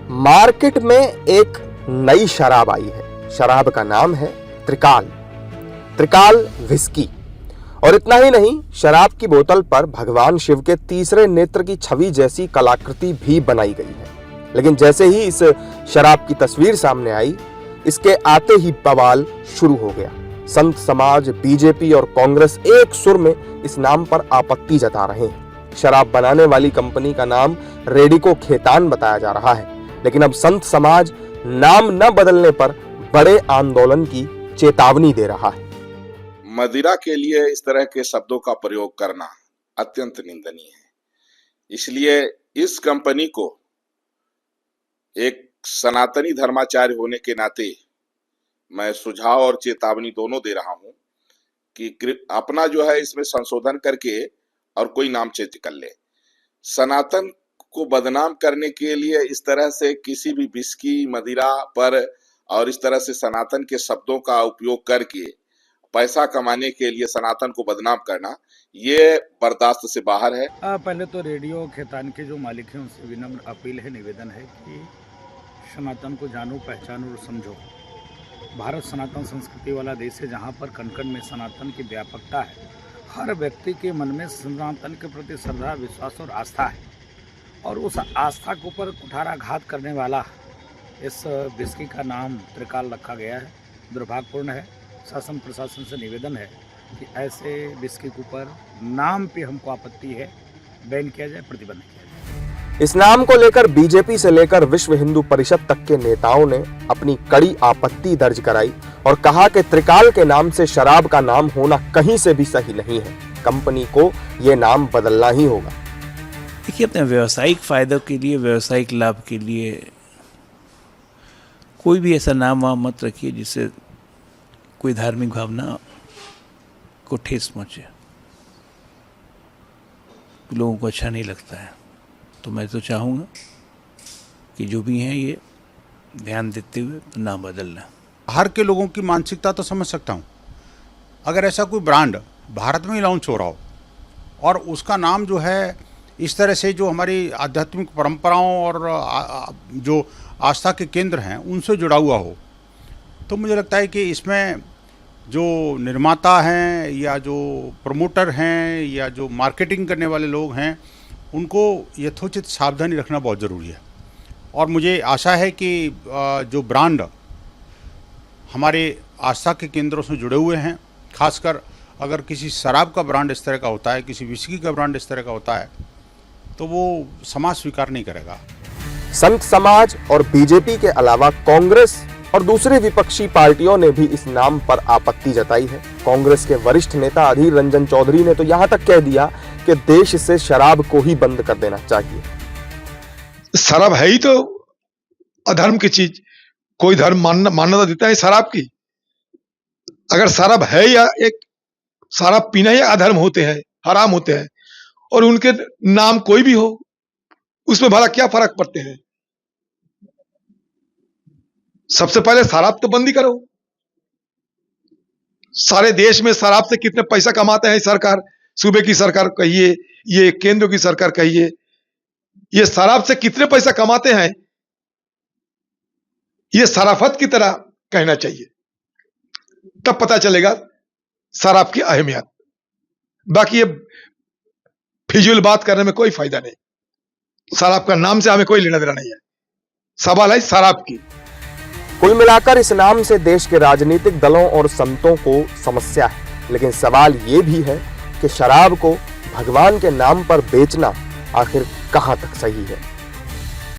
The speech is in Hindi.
मार्केट में एक नई शराब आई है। शराब का नाम है त्रिकाल। त्रिकाल विस्की। और इतना ही नहीं, शराब की बोतल पर भगवान शिव के तीसरे नेत्र की छवि जैसी कलाकृति भी बनाई गई है। लेकिन जैसे ही इस शराब की तस्वीर सामने आई, इसके आते ही बवाल शुरू हो गया। संत समाज, बीजेपी और कांग्रेस एक सुर में इस नाम पर आपत्ति जता रहे हैं। शराब बनाने वाली कंपनी का नाम रेडिको खेतान बताया जा रहा है, लेकिन अब संत समाज नाम न बदलने पर बड़े आंदोलन की चेतावनी दे रहा है। मदिरा के लिए इस तरह के शब्दों का प्रयोग करना अत्यंत निंदनीय है। इसलिए इस कंपनी को एक सनातनी धर्माचार्य होने के नाते मैं सुझाव और चेतावनी दोनों दे रहा हूं कि अपना जो है इसमें संशोधन करके और कोई नाम चेंज कर ले। सनातन को बदनाम करने के लिए इस तरह से किसी भी विस्की, मदिरा पर और इस तरह से सनातन के शब्दों का उपयोग करके पैसा कमाने के लिए सनातन को बदनाम करना, ये बर्दाश्त से बाहर है। पहले तो रेडियो खेतान के जो मालिक हैं उनसे विनम्र अपील है, निवेदन है कि सनातन को जानो, पहचानो और समझो। भारत सनातन संस्कृति वाला देश है, जहाँ पर कण कण में सनातन की व्यापकता है। हर व्यक्ति के मन में सनातन के प्रति श्रद्धा, विश्वास और आस्था है, और उस आस्था के ऊपर कुठाराघात करने वाला इस विस्की का नाम त्रिकाल रखा गया है। दुर्भाग्यपूर्ण है। शासन प्रशासन से निवेदन है कि ऐसे विस्की के ऊपर नाम पे हमको आपत्ति है, बैन किया जाए, प्रतिबंध किया जाए। इस नाम को लेकर बीजेपी से लेकर विश्व हिंदू परिषद तक के नेताओं ने अपनी कड़ी आपत्ति दर्ज कराई और कहा कि त्रिकाल के नाम से शराब का नाम होना कहीं से भी सही नहीं है। कंपनी को यह नाम बदलना ही होगा। देखिए, अपने व्यावसायिक फायदे के लिए, व्यावसायिक लाभ के लिए कोई भी ऐसा नाम वाम मत रखिए जिससे कोई धार्मिक भावना को ठेस पहुंचे। लोगों को अच्छा नहीं लगता है। तो मैं तो चाहूँगा कि जो भी हैं ये ध्यान देते हुए नाम बदलना। बाहर के लोगों की मानसिकता तो समझ सकता हूँ। अगर ऐसा कोई ब्रांड भारत में ही लॉन्च हो रहा हो और उसका नाम जो है इस तरह से जो हमारी आध्यात्मिक परंपराओं और जो आस्था के केंद्र हैं उनसे जुड़ा हुआ हो, तो मुझे लगता है कि इसमें जो निर्माता हैं या जो प्रमोटर हैं या जो मार्केटिंग करने वाले लोग हैं, उनको यथोचित सावधानी रखना बहुत ज़रूरी है। और मुझे आशा है कि जो ब्रांड हमारे आस्था के केंद्रों से जुड़े हुए हैं, खासकर अगर किसी शराब का ब्रांड इस तरह का होता है, किसी विस्की का ब्रांड इस तरह का होता है, तो वो समाज स्वीकार नहीं करेगा। संत समाज और बीजेपी के अलावा कांग्रेस और दूसरी विपक्षी पार्टियों ने भी इस नाम पर आपत्ति जताई है। कांग्रेस के वरिष्ठ नेता अधीर रंजन चौधरी ने तो यहां तक कह दिया कि देश से शराब को ही बंद कर देना चाहिए। शराब है ही तो अधर्म की चीज। कोई धर्म मान्यता देता है शराब की? अगर शराब है या एक शराब पीना ही अधर्म होते हैं, हराम होते हैं, और उनके नाम कोई भी हो, उसमें भला क्या फर्क पड़ते हैं? सबसे पहले शराब तो बंदी करो। सारे देश में शराब से कितने पैसा कमाते हैं सरकार, सूबे की सरकार कहिए, ये केंद्र की सरकार कहिए, ये शराब से कितने पैसा कमाते हैं, ये शराफत की तरह कहना चाहिए। तब पता चलेगा शराब की अहमियत। बाकी ये फिजूल बात करने में कोई फायदा नहीं। शराब का नाम से हमें कोई लेना देना नहीं है। सवाल है शराब की। कुल मिलाकर इस नाम से देश के राजनीतिक दलों और संतों को समस्या है, लेकिन सवाल ये भी है कि शराब को भगवान के नाम पर बेचना आखिर कहां तक सही है।